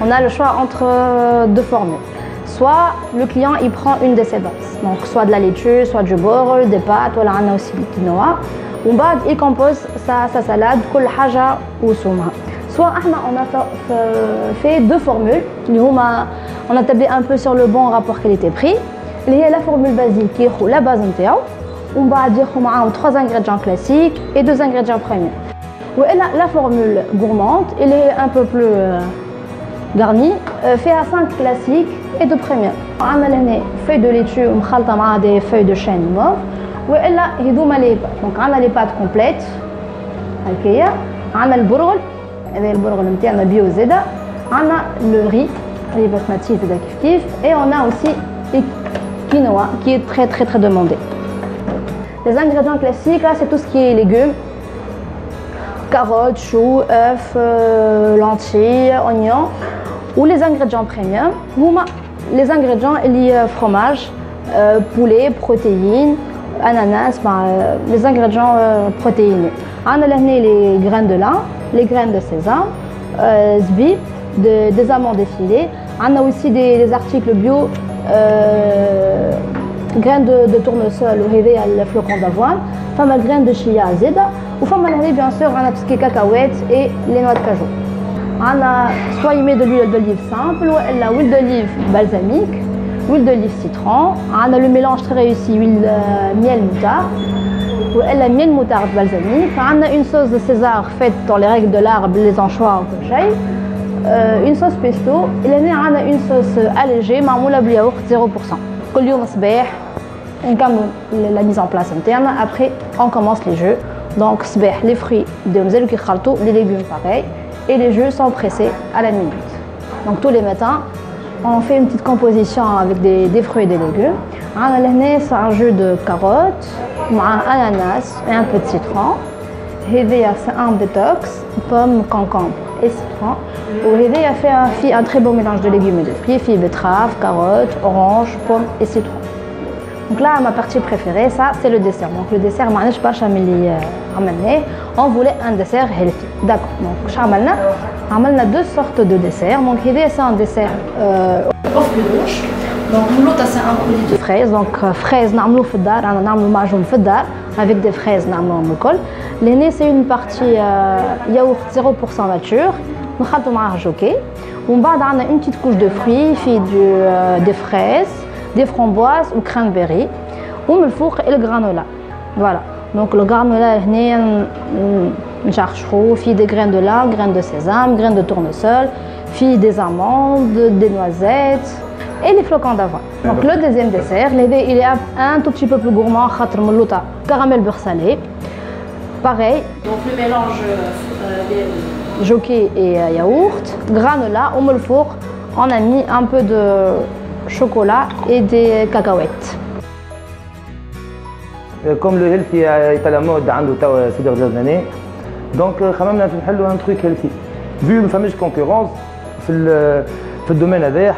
on a le choix entre deux formules. Soit le client il prend une de ses bases, donc soit de la laitue, soit du beurre, des pâtes, ou on a aussi du quinoa. Il compose sa salade, كل حاجة وسومها. Soit on a fait deux formules, on a tablé un peu sur le bon rapport qualité-prix. Il y a la formule basique qui est la base نتاعو. On va dire qu'on a 3 ingrédients classiques et 2 ingrédients premiers. La formule gourmande, elle est un peu plus garnie, fait à 5 classiques et 2 premiers. On a les feuilles de laitue avec des feuilles de chêne mauve. On a les pâtes complètes. On a le bourgol, bio zeda. On a le riz, riz basmati et on a aussi le quinoa qui est très demandé. Les ingrédients classiques, là, c'est tout ce qui est légumes, carottes, choux, œufs, lentilles, oignons. Ou les ingrédients premium, les ingrédients liés fromage, poulet, protéines, ananas, les ingrédients protéinés. On a les graines de lin, les graines de sésame, zbi, des amandes effilées. On a aussi des articles bio. Graines de tournesol ou les flocons d'avoine, les graines de chia zeda, ou bien sûr on a tout ce qui est cacahuètes et les noix de cajou. On a soit il met de l'huile d'olive simple ou l'huile d'olive balsamique, l'huile d'olive citron. On a le mélange très réussi huile miel moutarde ou la miel moutarde balsamique. On a une sauce de César faite dans les règles de l'art, les anchois ou une sauce pesto. Et là on a une sauce allégée, معمولة بالياغورت 0%. كل يوم صباح نكملوا la mise en place interne. Après on commence les jeux. Donc صباح les fruits de مازالوا كيخلطوا, les légumes pareil et les jeux sont pressés à la minute. Donc tous les matins on fait une petite composition avec des fruits et des légumes. C'est un jus de carottes, ananas et un peu de citron. C'est un détox, pommes, concombre et citron. Il fait un très beau mélange de légumes et de fruits, il betterave, carottes, oranges, pommes et citron. Donc là, ma partie préférée, ça c'est le dessert. Donc le dessert, on voulait un dessert healthy. D'accord. Donc on a deux sortes de desserts. Donc c'est un dessert au fruits rouges. Donc l'autre c'est un produit de fraises. Donc fraises, نعملوه في الدار, on a معجون في الدار avec des fraises نعملوهم الكل. L'aîné c'est une partie yaourt 0% nature. نخلطوا معاه جوكي. ومن بعد عندنا une petite couche de fruits, des fraises, des framboises ou cranberry. ومن الفوق الجرانولا. Voilà. Donc le granola هنا نشرحوه فيه des graines de lin, graines de sésame, graines de tournesol, فيه des amandes, des noisettes et les flocons d'avoine. Donc le deuxième dessert, il est un tout petit peu plus gourmand, caramel beurre salé. Pareil. Donc le mélange jockey et yaourt, granola, au four, on a mis un peu de chocolat et des cacahuètes. Comme le healthy est à la mode ces dernières années, donc خممنا في نحلوا un truc healthy. Vu ما فماش concurrence في الدومين هذا,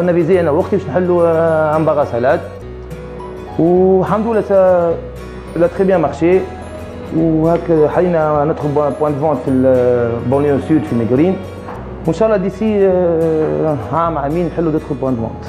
on a visé انا واختي باش نحلوا un bar à salade. والحمد لله ça a très bien marché. وهكا حلينا ندخل بوان دو فونت في البونيو سود في ميغرين. وان شاء الله ديسي عام عامين نحلوا ندخل بوان دو فونت.